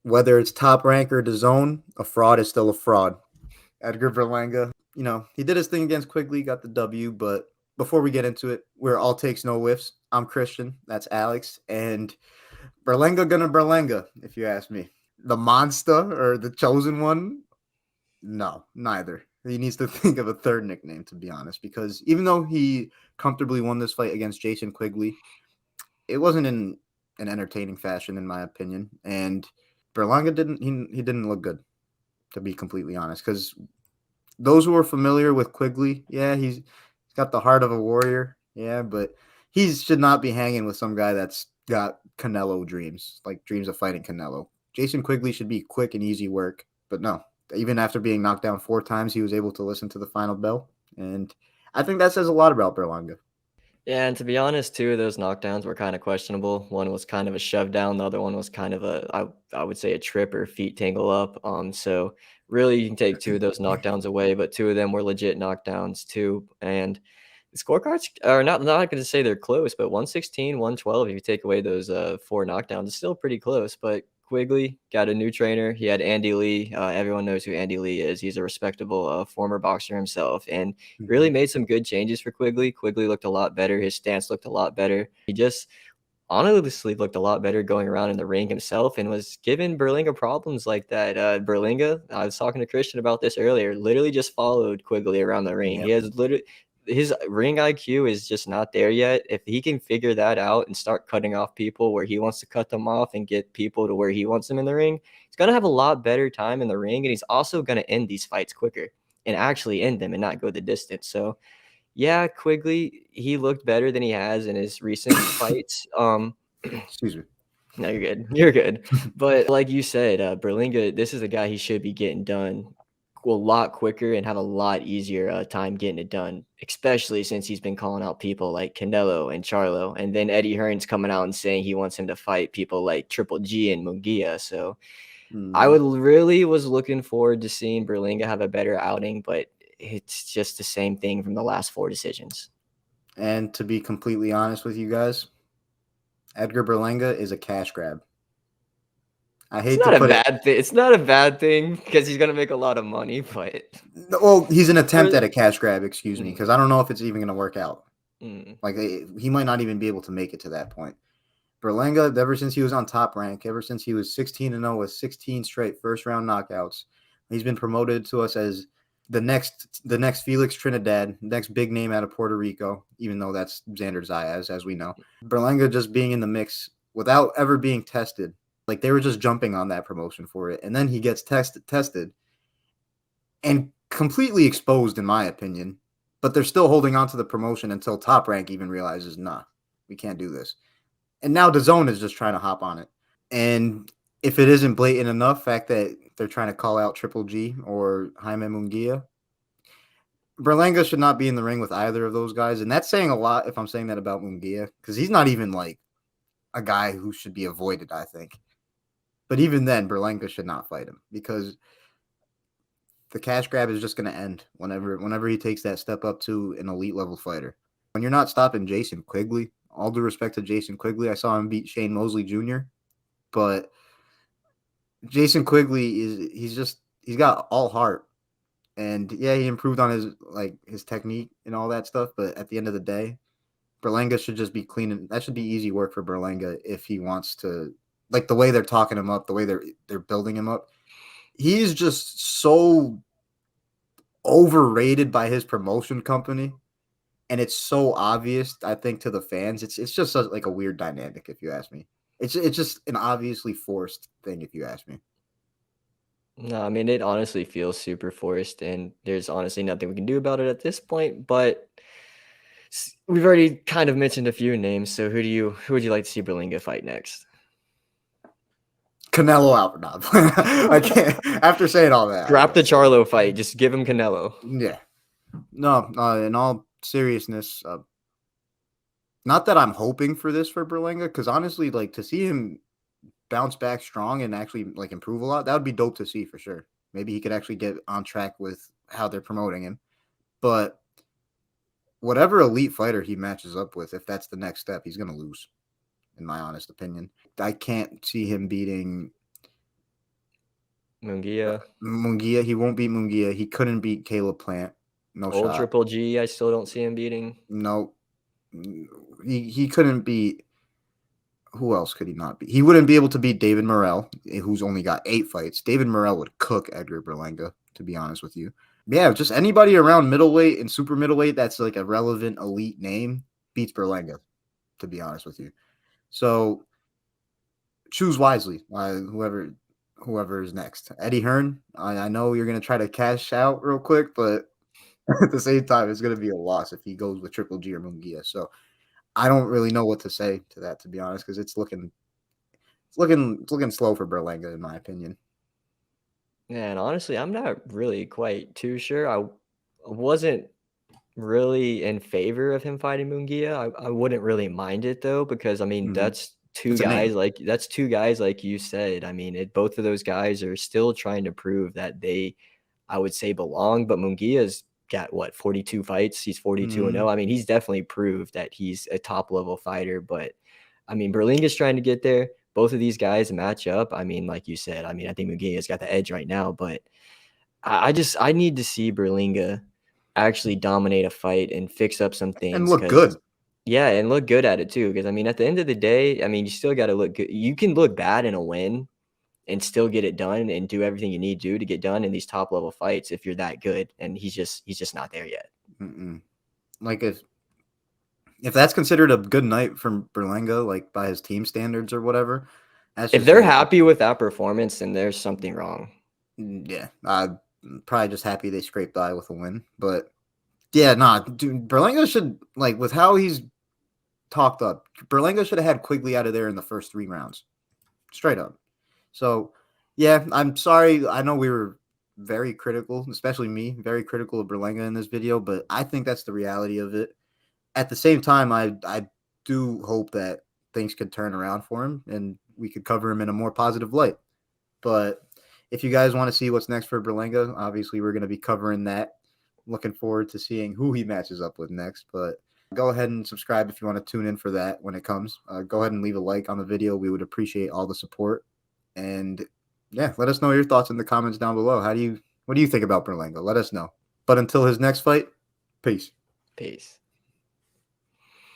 Whether it's Top Rank or DAZN, a fraud is still a fraud. Edgar Berlanga, he did his thing against Quigley, got the W. But before we get into it, we're all takes no whiffs. I'm Christian. That's Alex. And Berlanga gonna Berlanga, if you ask me. The monster or the chosen one? No, neither. He needs to think of a third nickname, to be honest, because even though he comfortably won this fight against Jason Quigley, it wasn't in an entertaining fashion, in my opinion. And Berlanga he didn't look good, to be completely honest, because those who are familiar with Quigley, yeah, he's got the heart of a warrior, yeah, but he should not be hanging with some guy that's got Canelo dreams, like dreams of fighting Canelo. Jason Quigley should be quick and easy work, but no. Even after being knocked down 4 times, he was able to listen to the final bell, and I think that says a lot about Berlanga. Yeah, and to be honest, two of those knockdowns were kind of questionable. One was kind of a shove down. The other one was kind of I would say a trip or feet tangle up. So really, you can take two of those knockdowns away, but two of them were legit knockdowns too. And the scorecards are not going to say they're close, but 116, 112. If you take away those 4 knockdowns, it's still pretty close. But Quigley got a new trainer. He had Andy Lee. Everyone knows who Andy Lee is. He's a respectable former boxer himself, and really made some good changes for Quigley. Quigley looked a lot better. His stance looked a lot better. He just honestly looked a lot better going around in the ring himself and was giving Berlanga problems like that. Berlanga, I was talking to Christian about this earlier, literally just followed Quigley around the ring. Yep. He has literally his ring IQ is just not there yet. If he can figure that out and start cutting off people where he wants to cut them off and get people to where he wants them in the ring, he's going to have a lot better time in the ring, and he's also going to end these fights quicker and actually end them and not go the distance. So yeah, Quigley, he looked better than he has in his recent fights. Excuse me. No, you're good. You're good. But like you said, Berlinga, this is a guy he should be getting done a lot quicker and have a lot easier time getting it done, especially since he's been calling out people like Canelo and Charlo. And then Eddie Hearn's coming out and saying he wants him to fight people like Triple G and Munguia. So I was looking forward to seeing Berlinga have a better outing, but it's just the same thing from the last 4 decisions. And to be completely honest with you guys, Edgar Berlanga is a cash grab. I It's hate to not a put it. bad thing. It's not a bad thing because he's gonna make a lot of money, but Well, he's an attempt for at a cash grab, excuse me, because I don't know if it's even going to work out. mm, Like, he might not even be able to make it to that point. Berlanga, ever since he was on Top Rank, ever since he was 16-0 with 16 straight first round knockouts, he's been promoted to us as the next Felix Trinidad, next big name out of Puerto Rico, even though that's Xander Zayas, as we know. Berlanga just being in the mix without ever being tested. Like, they were just jumping on that promotion for it. And then he gets tested and completely exposed, in my opinion. But they're still holding on to the promotion until Top Rank even realizes, nah, we can't do this. And now DAZN is just trying to hop on it. And if it isn't blatant enough, fact that they're trying to call out Triple G or Jaime Munguia, Berlanga should not be in the ring with either of those guys. And that's saying a lot if I'm saying that about Munguia, because he's not even like a guy who should be avoided, I think. But even then, Berlanga should not fight him because the cash grab is just going to end whenever he takes that step up to an elite level fighter. When you're not stopping Jason Quigley, all due respect to Jason Quigley, I saw him beat Shane Mosley Jr., but Jason Quigley he's got all heart. And yeah, he improved on his technique and all that stuff, but at the end of the day, Berlanga should just be clean, and that should be easy work for Berlanga if he wants to, like, the way they're talking him up, the way they're building him up. He's just so overrated by his promotion company, and it's so obvious, I think, to the fans. It's just like a weird dynamic, if you ask me. It's just an obviously forced thing, if you ask me. no, I mean it honestly feels super forced, and there's honestly nothing we can do about it at this point. But we've already kind of mentioned a few names. So who would you like to see Berlinga fight next? Canelo Alvarado. I can't. After saying all that, I Drop the can't say Charlo fight. Just give him Canelo. yeah. No, in all seriousness, not that I'm hoping for this for Berlanga, because honestly, like, to see him bounce back strong and actually like improve a lot, that would be dope to see for sure. Maybe he could actually get on track with how they're promoting him. But whatever elite fighter he matches up with, if that's the next step, he's gonna lose, in my honest opinion. I can't see him beating Munguia. Munguia, he won't beat Munguia. He couldn't beat Caleb Plant. No Old shot. Triple G, I still don't see him beating. No. He couldn't beat. Who else could he not beat? He wouldn't be able to beat David Morrell, who's only got 8 fights. David Morrell would cook Edgar Berlanga, to be honest with you. Yeah, just anybody around middleweight and super middleweight that's like a relevant elite name beats Berlanga, to be honest with you. So choose wisely, whoever is next. Eddie Hearn, I know you're going to try to cash out real quick, but at the same time, it's going to be a loss if he goes with Triple G or Munguia. So I don't really know what to say to that, to be honest, because it's looking slow for Berlanga, in my opinion. Yeah, and honestly, I'm not really quite too sure. I wasn't really in favor of him fighting Munguia. I wouldn't really mind it though, because I mean that's two It's a name. guys like you said. I mean, both of those guys are still trying to prove that they, I would say, belong. But Munguia's got what, 42 fights? He's 42-0. I mean, he's definitely proved that he's a top level fighter. But I mean, Berlinga's trying to get there. Both of these guys match up. I mean, like you said, I mean, I think Munguia's got the edge right now, but I need to see Berlinga actually dominate a fight and fix up some And things, look because good. yeah, and look good at it too. Because I mean, at the end of the day, I mean, you still got to look good. You can look bad in a win and still get it done and do everything you need to do to get done in these top level fights if you're that good. And he's just not there yet. Like if that's considered a good night from Berlanga, like by his team standards or whatever, that's If just they're happy with that performance, then there's something wrong. yeah. I'm probably just happy they scraped by with a win, but yeah, nah, dude, Berlanga should, like, with how he's talked up, Berlanga should have had Quigley out of there in the first 3 rounds, straight up. So yeah, I'm sorry. I know we were very critical, especially me, very critical of Berlanga in this video, but I think that's the reality of it. At the same time, I do hope that things could turn around for him and we could cover him in a more positive light. But if you guys want to see what's next for Berlanga, obviously we're going to be covering that. Looking forward to seeing who he matches up with next. But go ahead and subscribe if you want to tune in for that when it comes. Go ahead and leave a like on the video. We would appreciate all the support. And yeah, let us know your thoughts in the comments down below. What do you think about Berlanga? Let us know. But until his next fight, peace. Peace.